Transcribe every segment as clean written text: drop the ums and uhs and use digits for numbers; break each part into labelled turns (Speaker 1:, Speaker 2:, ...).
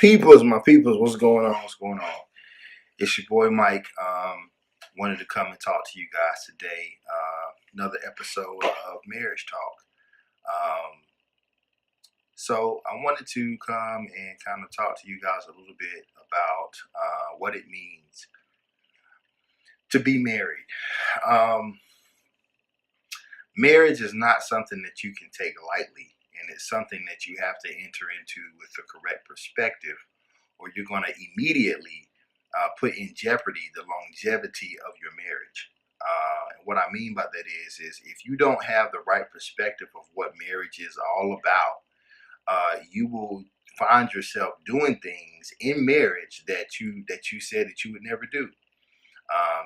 Speaker 1: My peoples, what's going on? What's going on? It's your boy Mike. Wanted to come and talk to you guys today. Another episode of Marriage Talk. Um, so I wanted to come and kind of talk to you guys a little bit about what it means to be married. Um, Marriage is not something that you can take lightly, and it's something that you have to enter into with the correct perspective, or you're going to immediately put in jeopardy the longevity of your marriage. And what I mean by that is if you don't have the right perspective of what marriage is all about, you will find yourself doing things in marriage that you said that you would never do,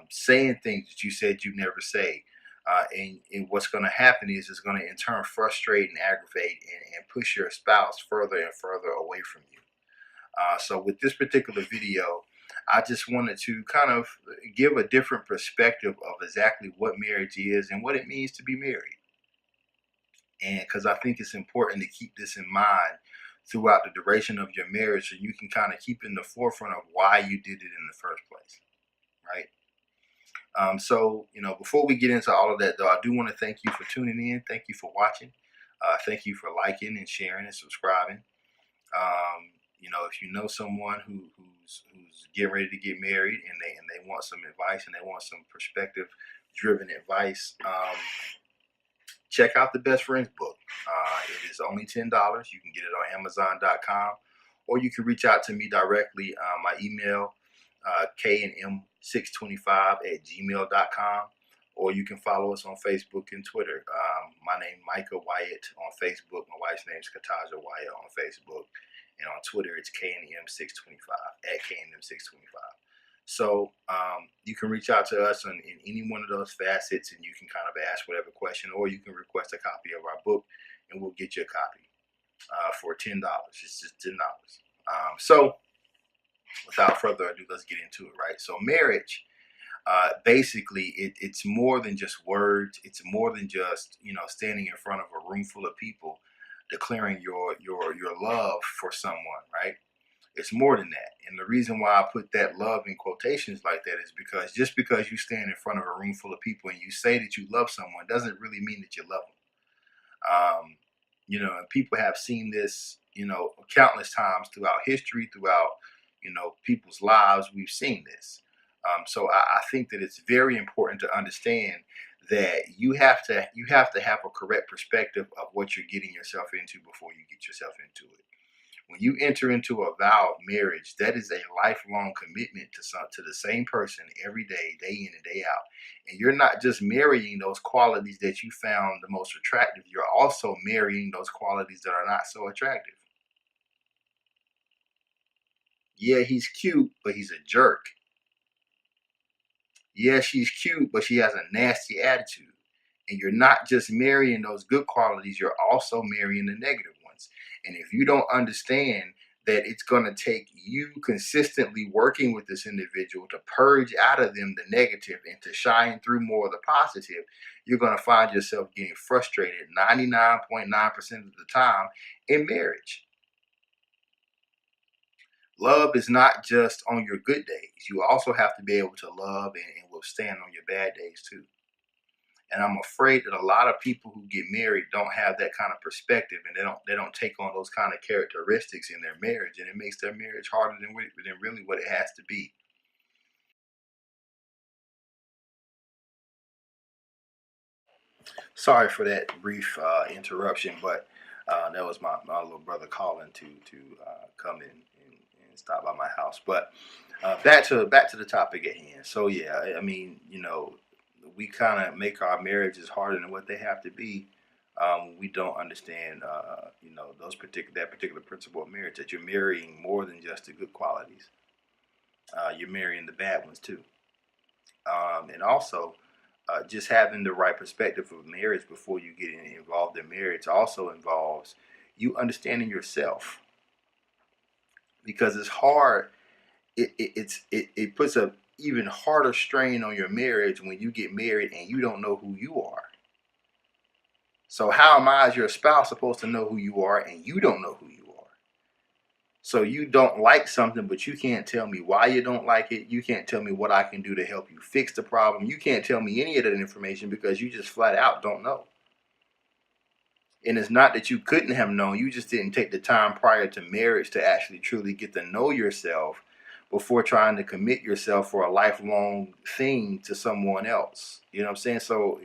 Speaker 1: saying things that you said you'd never say. And what's going to happen is it's going to in turn frustrate and aggravate and push your spouse further and further away from you. So with this particular video, I just wanted to kind of give a different perspective of exactly what marriage is and what it means to be married. And because I think it's important to keep this in mind throughout the duration of your marriage so you can kind of keep in the forefront of why you did it in the first place, right? Before we get into all of that, though, I do want to thank you for tuning in. Thank you for watching. Thank you for liking and sharing and subscribing. If you know someone who's getting ready to get married and they want some advice and they want some perspective driven advice, check out the Best Friends book. It is only $10. You can get it on Amazon.com, or you can reach out to me directly. My email, kandm625@gmail.com, or you can follow us on Facebook and Twitter. My name Micah Wyatt on Facebook. My wife's name is Kataja Wyatt on Facebook. And on Twitter, it's KNM625, at KNM625. So you can reach out to us in any one of those facets, and you can kind of ask whatever question, or you can request a copy of our book, and we'll get you a copy for $10. It's just $10. So without further ado, let's get into it, right? So marriage, basically, it's more than just words. It's more than just, standing in front of a room full of people declaring your love for someone, right? It's more than that. And the reason why I put that love in quotations like that is because just because you stand in front of a room full of people and you say that you love someone doesn't really mean that you love them. And people have seen this, countless times throughout history, throughout, people's lives. We've seen this. So I think that it's very important to understand that you have to have a correct perspective of what you're getting yourself into before you get yourself into it. When you enter into a vow of marriage, that is a lifelong commitment to the same person every day, day in and day out. And you're not just marrying those qualities that you found the most attractive, you're also marrying those qualities that are not so attractive. Yeah, he's cute, but he's a jerk. Yeah, she's cute, but she has a nasty attitude. And you're not just marrying those good qualities, you're also marrying the negative ones. And if you don't understand that it's going to take you consistently working with this individual to purge out of them the negative and to shine through more of the positive, you're going to find yourself getting frustrated 99.9% of the time in marriage. Love is not just on your good days. You also have to be able to love and withstand on your bad days too. And I'm afraid that a lot of people who get married don't have that kind of perspective, and they don't take on those kind of characteristics in their marriage, and it makes their marriage harder than really what it has to be. Sorry for that brief interruption, but that was my little brother calling to come in and stop by my house. But back to the topic at hand. So yeah, I mean, we kind of make our marriages harder than what they have to be. We don't understand, that particular principle of marriage, that you're marrying more than just the good qualities. You're marrying the bad ones too, and also just having the right perspective of marriage before you get involved in marriage also involves you understanding yourself, because it's hard. It puts a even harder strain on your marriage when you get married and you don't know who you are. So how am I, as your spouse, supposed to know who you are and you don't know who you are? So you don't like something, but you can't tell me why you don't like it. You can't tell me what I can do to help you fix the problem. You can't tell me any of that information because you just flat out don't know. And it's not that you couldn't have known, you just didn't take the time prior to marriage to actually truly get to know yourself before trying to commit yourself for a lifelong thing to someone else. You know what I'm saying? So,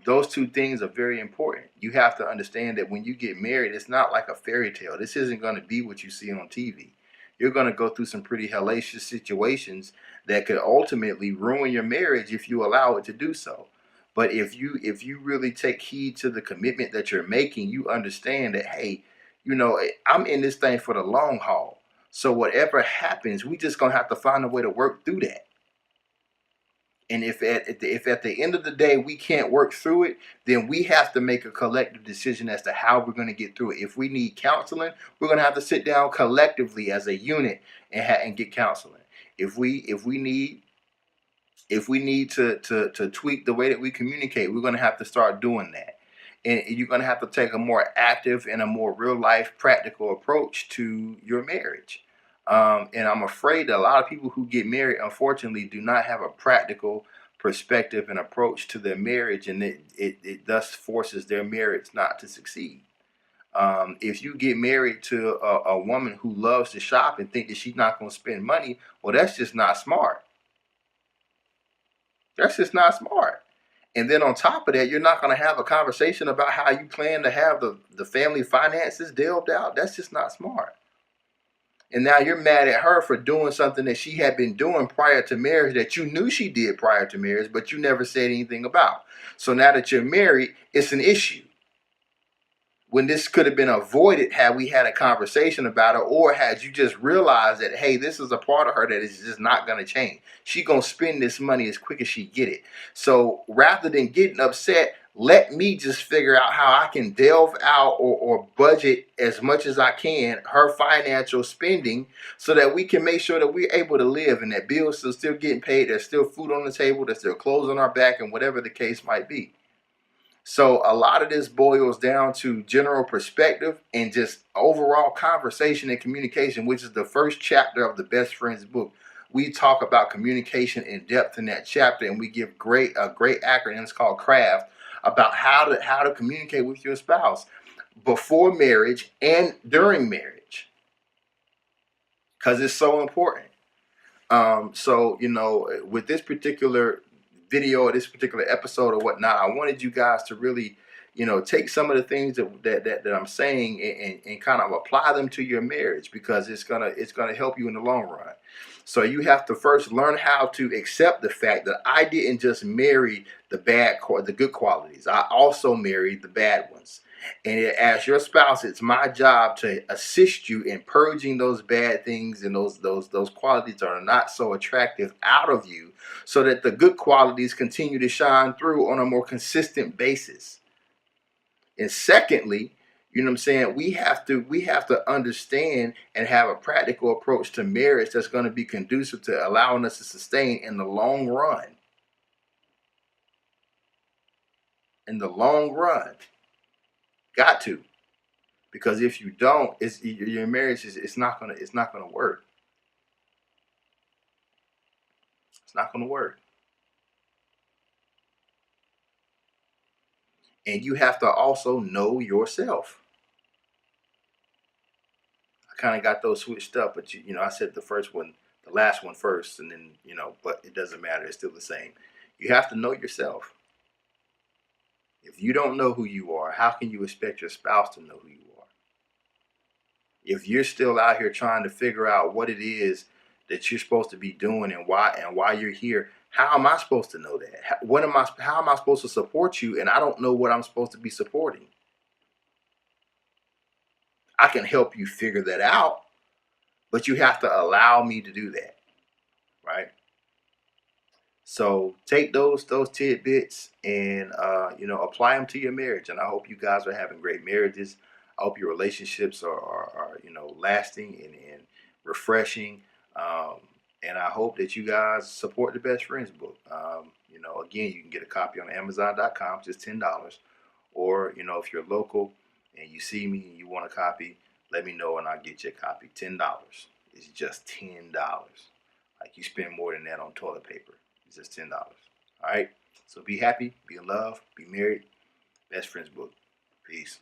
Speaker 1: those two things are very important. You have to understand that when you get married, it's not like a fairy tale. This isn't going to be what you see on TV. You're going to go through some pretty hellacious situations that could ultimately ruin your marriage if you allow it to do so. But if you really take heed to the commitment that you're making, you understand that, hey, I'm in this thing for the long haul. So whatever happens, we just gonna have to find a way to work through that. And if at the end of the day we can't work through it, then we have to make a collective decision as to how we're going to get through it. If we need counseling, we're going to have to sit down collectively as a unit and get counseling. If we need to tweak the way that we communicate, we're going to have to start doing that. And you're going to have to take a more active and a more real life practical approach to your marriage. And I'm afraid that a lot of people who get married, unfortunately, do not have a practical perspective and approach to their marriage, and it thus forces their marriage not to succeed. If you get married to a woman who loves to shop and think that she's not going to spend money, well, that's just not smart. That's just not smart. And then on top of that, you're not going to have a conversation about how you plan to have the family finances delved out. That's just not smart. And now you're mad at her for doing something that she had been doing prior to marriage that you knew she did prior to marriage, but you never said anything about. So now that you're married, it's an issue. When this could have been avoided had we had a conversation about it, or had you just realized that, hey, this is a part of her that is just not going to change. She going to spend this money as quick as she get it. So rather than getting upset, let me just figure out how I can delve out or budget as much as I can her financial spending so that we can make sure that we're able to live and that bills are still getting paid, there's still food on the table, there's still clothes on our back, and whatever the case might be. So a lot of this boils down to general perspective and just overall conversation and communication, which is the first chapter of the Best Friends book. We talk about communication in depth in that chapter, and we give a great acronym. It's called CRAFT, about how to communicate with your spouse before marriage and during marriage, because it's so important. So with this particular video or this particular episode or whatnot, I wanted you guys to really, take some of the things that I'm saying and kind of apply them to your marriage, because it's gonna help you in the long run. So you have to first learn how to accept the fact that I didn't just marry the good qualities. I also married the bad ones. And as your spouse, it's my job to assist you in purging those bad things and those qualities that are not so attractive out of you, so that the good qualities continue to shine through on a more consistent basis. And secondly, you know what I'm saying, we have to understand and have a practical approach to marriage that's going to be conducive to allowing us to sustain in the long run. In the long run, got to. Because if you don't, your marriage it's not gonna work. It's not gonna work. And you have to also know yourself. I kind of got those switched up, but I said the last one first, and then but it doesn't matter. It's still the same. You have to know yourself. If you don't know who you are, how can you expect your spouse to know who you are? If you're still out here trying to figure out what it is that you're supposed to be doing and why you're here, how am I supposed to know that? How am I supposed to support you and I don't know what I'm supposed to be supporting? I can help you figure that out, but you have to allow me to do that, right? So take those tidbits and apply them to your marriage. And I hope you guys are having great marriages. I hope your relationships are lasting and refreshing. Um, and I hope that you guys support the Best Friends book. Again, you can get a copy on Amazon.com, just $10. Or if you're local and you see me and you want a copy, let me know and I'll get you a copy. $10. It's just $10. Like, you spend more than that on toilet paper. It's just $10. All right? So be happy, be in love, be married. Best Friends book. Peace.